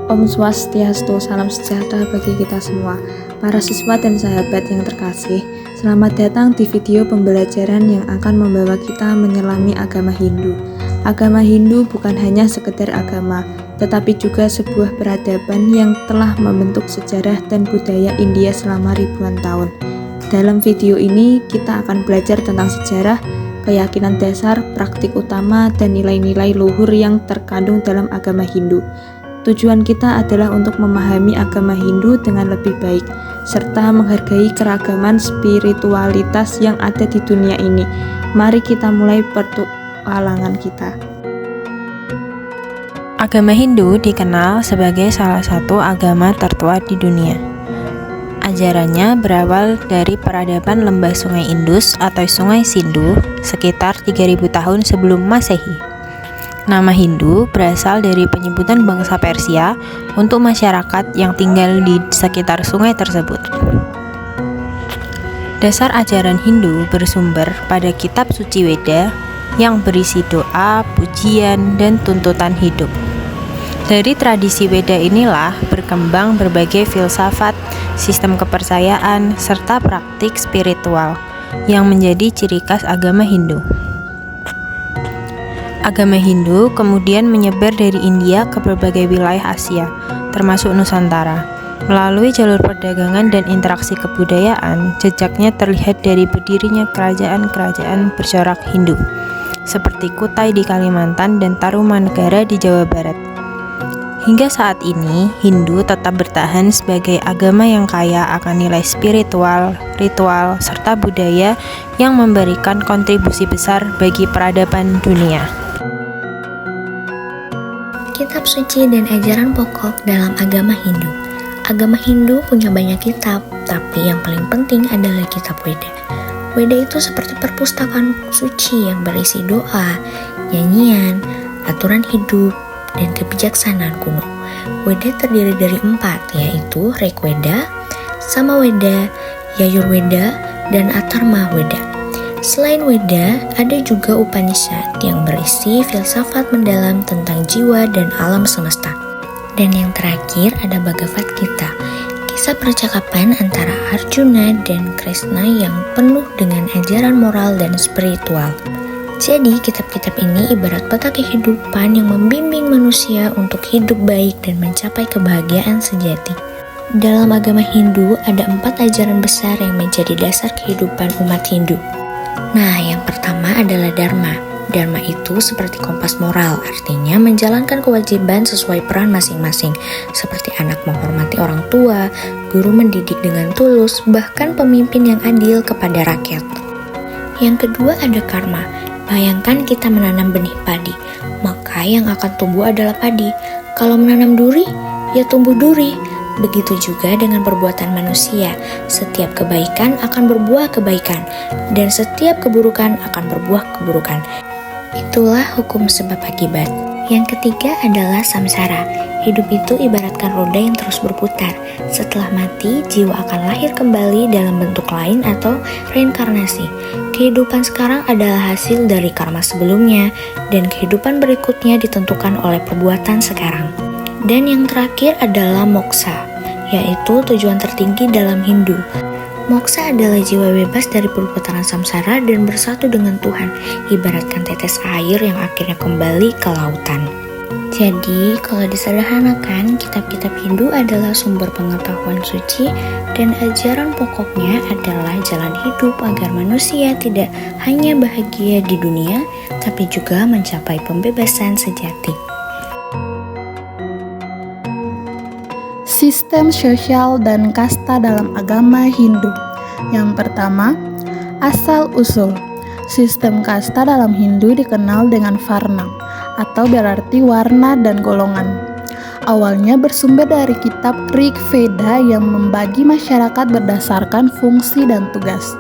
Om Swastiastu, salam sejahtera bagi kita semua. Para siswa dan sahabat yang terkasih, selamat datang di video pembelajaran yang akan membawa kita menyelami agama Hindu. Agama Hindu bukan hanya sekedar agama, tetapi juga sebuah peradaban yang telah membentuk sejarah dan budaya India selama ribuan tahun. Dalam video ini, kita akan belajar tentang sejarah, keyakinan dasar, praktik utama, dan nilai-nilai luhur yang terkandung dalam agama Hindu. Tujuan kita adalah untuk memahami agama Hindu dengan lebih baik, serta menghargai keragaman spiritualitas yang ada di dunia ini. Mari kita mulai petualangan kita. Agama Hindu dikenal sebagai salah satu agama tertua di dunia. Ajarannya berawal dari peradaban lembah Sungai Indus atau Sungai Sindhu sekitar 3000 tahun sebelum Masehi. Nama Hindu berasal dari penyebutan bangsa Persia untuk masyarakat yang tinggal di sekitar sungai tersebut. Dasar ajaran Hindu bersumber pada kitab suci Weda yang berisi doa, pujian, dan tuntutan hidup. Dari tradisi Weda inilah berkembang berbagai filsafat, sistem kepercayaan, serta praktik spiritual yang menjadi ciri khas agama Hindu. Agama Hindu kemudian menyebar dari India ke berbagai wilayah Asia, termasuk Nusantara. Melalui jalur perdagangan dan interaksi kebudayaan, jejaknya terlihat dari berdirinya kerajaan-kerajaan bercorak Hindu, seperti Kutai di Kalimantan dan Tarumanegara di Jawa Barat. Hingga saat ini, Hindu tetap bertahan sebagai agama yang kaya akan nilai spiritual, ritual, serta budaya yang memberikan kontribusi besar bagi peradaban dunia. Kitab suci dan ajaran pokok dalam agama Hindu. Agama Hindu punya banyak kitab, tapi yang paling penting adalah kitab Weda. Weda itu seperti perpustakaan suci yang berisi doa, nyanyian, aturan hidup, dan kebijaksanaan kuno. Weda terdiri dari 4, yaitu Rigveda, Samaweda, Yajurveda, dan Atharma Weda. Selain Weda, ada juga Upanishad yang berisi filsafat mendalam tentang jiwa dan alam semesta. Dan yang terakhir ada Bhagavad Gita, kisah percakapan antara Arjuna dan Krishna yang penuh dengan ajaran moral dan spiritual. Jadi, kitab-kitab ini ibarat peta kehidupan yang membimbing manusia untuk hidup baik dan mencapai kebahagiaan sejati. Dalam agama Hindu, ada 4 ajaran besar yang menjadi dasar kehidupan umat Hindu. Nah, yang pertama adalah Dharma. Dharma itu seperti kompas moral, artinya menjalankan kewajiban sesuai peran masing-masing, seperti anak menghormati orang tua, guru mendidik dengan tulus, bahkan pemimpin yang adil kepada rakyat. Yang kedua ada Karma. Bayangkan kita menanam benih padi, maka yang akan tumbuh adalah padi. Kalau menanam duri, ya tumbuh duri. Begitu juga dengan perbuatan manusia, setiap kebaikan akan berbuah kebaikan, dan setiap keburukan akan berbuah keburukan. Itulah hukum sebab akibat. Yang ketiga adalah samsara. Hidup itu ibaratkan roda yang terus berputar. Setelah mati, jiwa akan lahir kembali dalam bentuk lain atau reinkarnasi. Kehidupan sekarang adalah hasil dari karma sebelumnya, dan kehidupan berikutnya ditentukan oleh perbuatan sekarang. Dan yang terakhir adalah moksa, yaitu tujuan tertinggi dalam Hindu. Moksa adalah jiwa bebas dari perputaran samsara dan bersatu dengan Tuhan, ibaratkan tetes air yang akhirnya kembali ke lautan. Jadi, kalau disederhanakan, kitab-kitab Hindu adalah sumber pengetahuan suci dan ajaran pokoknya adalah jalan hidup agar manusia tidak hanya bahagia di dunia, tapi juga mencapai pembebasan sejati. Sistem sosial dan kasta dalam agama Hindu. Yang pertama, asal-usul. Sistem kasta dalam Hindu dikenal dengan varna, atau berarti warna dan golongan. Awalnya bersumber dari kitab Rigveda yang membagi masyarakat berdasarkan fungsi dan tugas,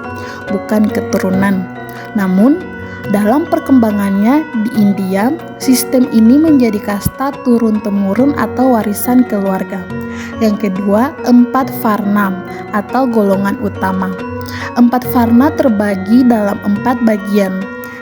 bukan keturunan. Namun, dalam perkembangannya di India, sistem ini menjadi kasta turun-temurun atau warisan keluarga. Yang kedua, 4 varna atau golongan utama. 4 varna terbagi dalam 4 bagian.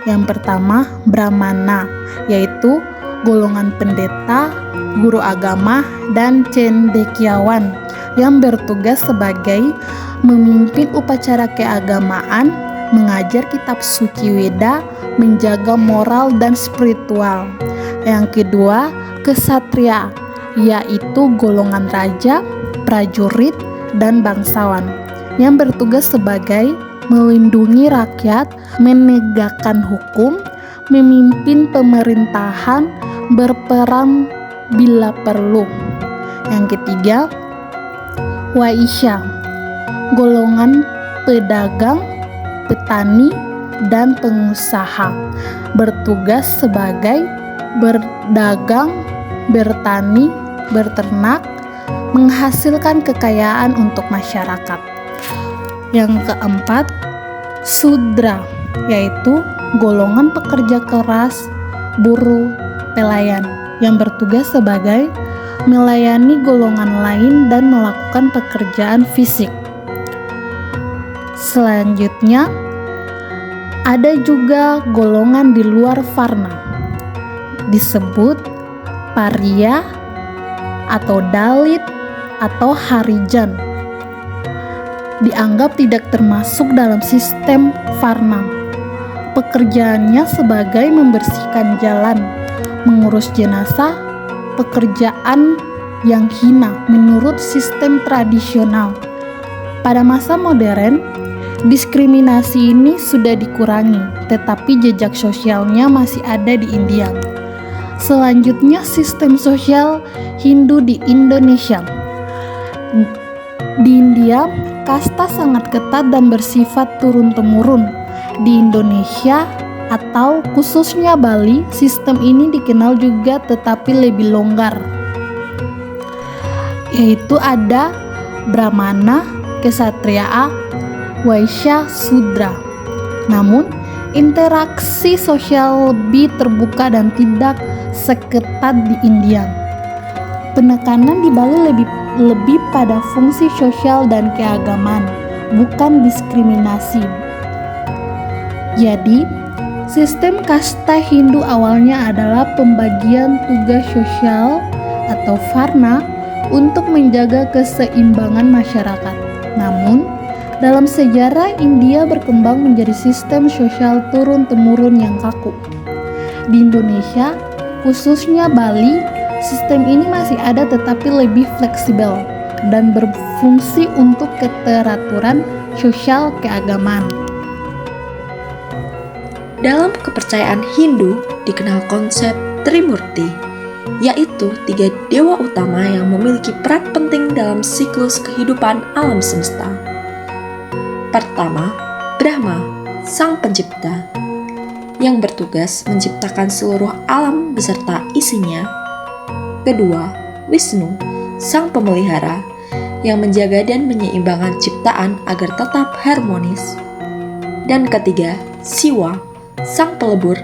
Yang pertama, Brahmana, yaitu golongan pendeta, guru agama, dan cendekiawan yang bertugas sebagai memimpin upacara keagamaan, mengajar kitab suci Weda, menjaga moral dan spiritual. Yang kedua, kesatria, yaitu golongan raja, prajurit, dan bangsawan yang bertugas sebagai melindungi rakyat, menegakkan hukum, memimpin pemerintahan, berperang bila perlu. Yang ketiga, waisya, golongan pedagang, petani, dan pengusaha, bertugas sebagai berdagang, bertani, berternak, menghasilkan kekayaan untuk masyarakat. Yang keempat, sudra, yaitu golongan pekerja keras, buruh, pelayan, yang bertugas sebagai melayani golongan lain dan melakukan pekerjaan fisik. Selanjutnya, ada juga golongan di luar Varna, disebut paria atau dalit atau harijan. Dianggap tidak termasuk dalam sistem Varna. Pekerjaannya sebagai membersihkan jalan, mengurus jenazah, pekerjaan yang hina menurut sistem tradisional. Pada masa modern, diskriminasi ini sudah dikurangi, tetapi jejak sosialnya masih ada di India. Selanjutnya, sistem sosial Hindu di Indonesia. Di India, kasta sangat ketat dan bersifat turun-temurun. Di Indonesia atau khususnya Bali, sistem ini dikenal juga tetapi lebih longgar, yaitu ada Brahmana, Ksatria, Waisya, Sudra. Namun, interaksi sosial lebih terbuka dan tidak seketat di India. Penekanan di Bali lebih pada fungsi sosial dan keagamaan, bukan diskriminasi. Jadi, sistem kasta Hindu awalnya adalah pembagian tugas sosial atau varna untuk menjaga keseimbangan masyarakat. Namun, dalam sejarah India berkembang menjadi sistem sosial turun-temurun yang kaku. Di Indonesia, khususnya Bali, sistem ini masih ada tetapi lebih fleksibel dan berfungsi untuk keteraturan sosial keagamaan. Dalam kepercayaan Hindu dikenal konsep Trimurti, yaitu 3 dewa utama yang memiliki peran penting dalam siklus kehidupan alam semesta. Pertama, Brahma, sang pencipta, yang bertugas menciptakan seluruh alam beserta isinya. Kedua, Wisnu, sang pemelihara, yang menjaga dan menyeimbangkan ciptaan agar tetap harmonis. Dan ketiga, Siwa, sang pelebur,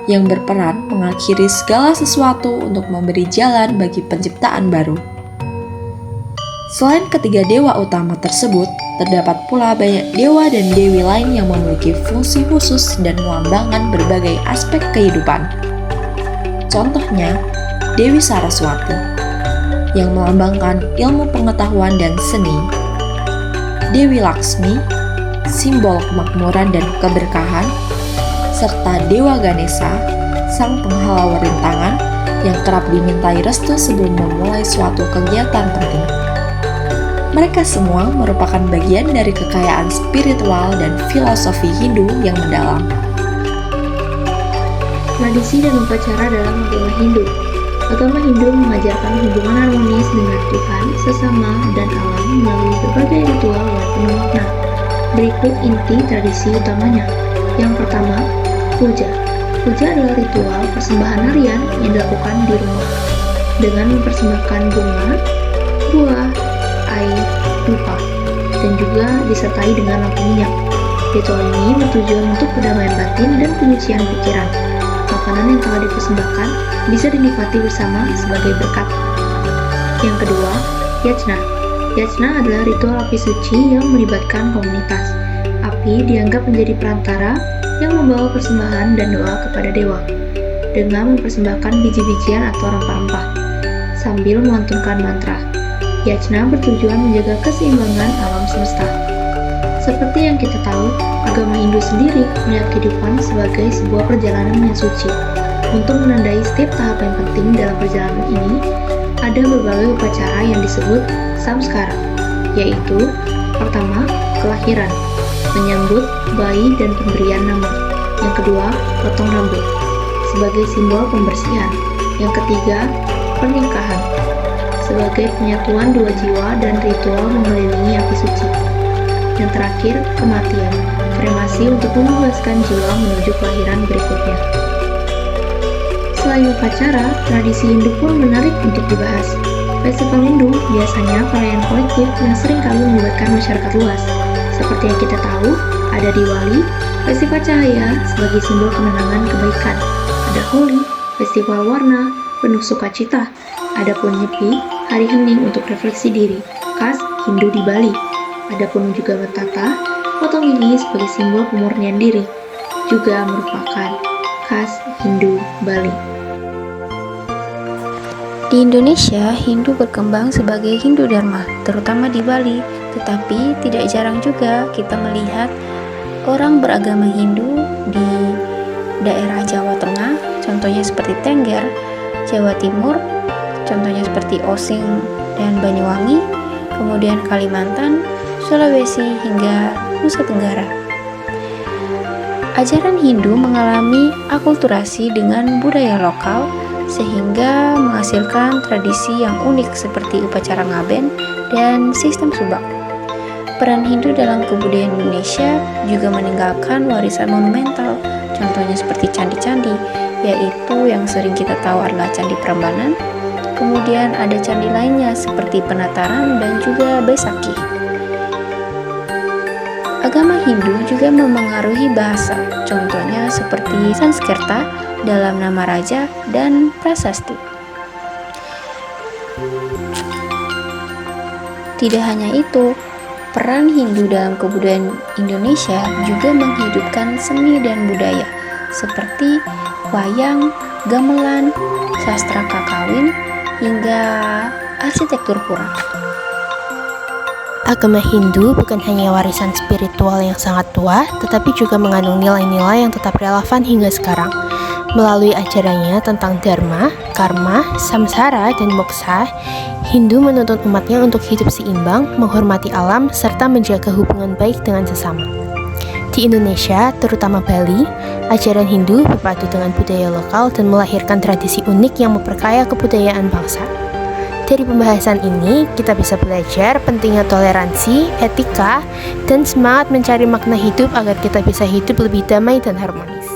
yang berperan mengakhiri segala sesuatu untuk memberi jalan bagi penciptaan baru. Selain ketiga dewa utama tersebut, terdapat pula banyak dewa dan dewi lain yang memiliki fungsi khusus dan melambangkan berbagai aspek kehidupan. Contohnya, Dewi Saraswati, yang melambangkan ilmu pengetahuan dan seni. Dewi Laksmi, simbol kemakmuran dan keberkahan, serta Dewa Ganesha, sang penghalau rintangan yang kerap dimintai restu sebelum memulai suatu kegiatan penting. Mereka semua merupakan bagian dari kekayaan spiritual dan filosofi Hindu yang mendalam. Tradisi dan upacara dalam agama Hindu. Agama Hindu mengajarkan hubungan harmonis dengan Tuhan, sesama, dan alam melalui berbagai ritual yang penuh makna. Berikut inti tradisi utamanya. Yang pertama, puja. Puja adalah ritual persembahan harian yang dilakukan di rumah dengan mempersembahkan bunga, buah, air, dupa, dan juga disertai dengan lampu minyak. Ritual ini bertujuan untuk kedamaian batin dan penyucian pikiran. Makanan yang telah dipersembahkan bisa dinikmati bersama sebagai berkat. Yang kedua, yajna. Yajna adalah ritual api suci yang melibatkan komunitas. Api dianggap menjadi perantara yang membawa persembahan dan doa kepada dewa dengan mempersembahkan biji-bijian atau rempah-rempah. sambil melantunkan mantra. Yajna bertujuan menjaga keseimbangan alam semesta. Seperti yang kita tahu, agama Hindu sendiri melihat kehidupan sebagai sebuah perjalanan yang suci. Untuk menandai setiap tahap yang penting dalam perjalanan ini, ada berbagai upacara yang disebut samskara, yaitu pertama, kelahiran, menyambut bayi dan pemberian nama. Yang kedua, potong rambut, sebagai simbol pembersihan. Yang ketiga, pernikahan, sebagai penyatuan dua jiwa dan ritual mengelilingi api suci. Yang terakhir, kematian, kremasi untuk membebaskan jiwa menuju kelahiran berikutnya. Selain upacara, tradisi Hindu pun menarik untuk dibahas. Festival Hindu biasanya perayaan kolektif yang seringkali melibatkan masyarakat luas. Seperti yang kita tahu, ada Diwali, festival cahaya sebagai simbol kemenangan kebaikan. Ada Holi, festival warna, penuh sukacita. Adapun Nyepi, hari hening untuk refleksi diri, khas Hindu di Bali. Adapun juga Metata, potong gigi sebagai simbol pemurnian diri, juga merupakan khas Hindu Bali. Di Indonesia, Hindu berkembang sebagai Hindu Dharma, terutama di Bali. Tetapi tidak jarang juga kita melihat orang beragama Hindu di daerah Jawa Tengah, contohnya seperti Tengger, Jawa Timur, contohnya seperti Osing dan Banyuwangi, kemudian Kalimantan, Sulawesi, hingga Nusa Tenggara. Ajaran Hindu mengalami akulturasi dengan budaya lokal, sehingga menghasilkan tradisi yang unik seperti upacara ngaben dan sistem subak. Peran Hindu dalam kebudayaan Indonesia juga meninggalkan warisan monumental, contohnya seperti candi-candi, yaitu yang sering kita tahu adalah Candi Prambanan. Kemudian ada candi lainnya seperti Penataran dan juga Baisakhi. Agama Hindu juga memengaruhi bahasa, contohnya seperti Sanskerta dalam nama raja dan prasasti. Tidak hanya itu, peran Hindu dalam kebudayaan Indonesia juga menghidupkan seni dan budaya seperti wayang, gamelan, sastra kakawin, hingga arsitektur pura. Agama Hindu bukan hanya warisan spiritual yang sangat tua, tetapi juga mengandung nilai-nilai yang tetap relevan hingga sekarang. Melalui ajarannya tentang dharma, karma, samsara, dan moksha, Hindu menuntun umatnya untuk hidup seimbang, menghormati alam, serta menjaga hubungan baik dengan sesama. Di Indonesia, terutama Bali, ajaran Hindu berpadu dengan budaya lokal dan melahirkan tradisi unik yang memperkaya kebudayaan bangsa. Dari pembahasan ini, kita bisa belajar pentingnya toleransi, etika, dan semangat mencari makna hidup agar kita bisa hidup lebih damai dan harmonis.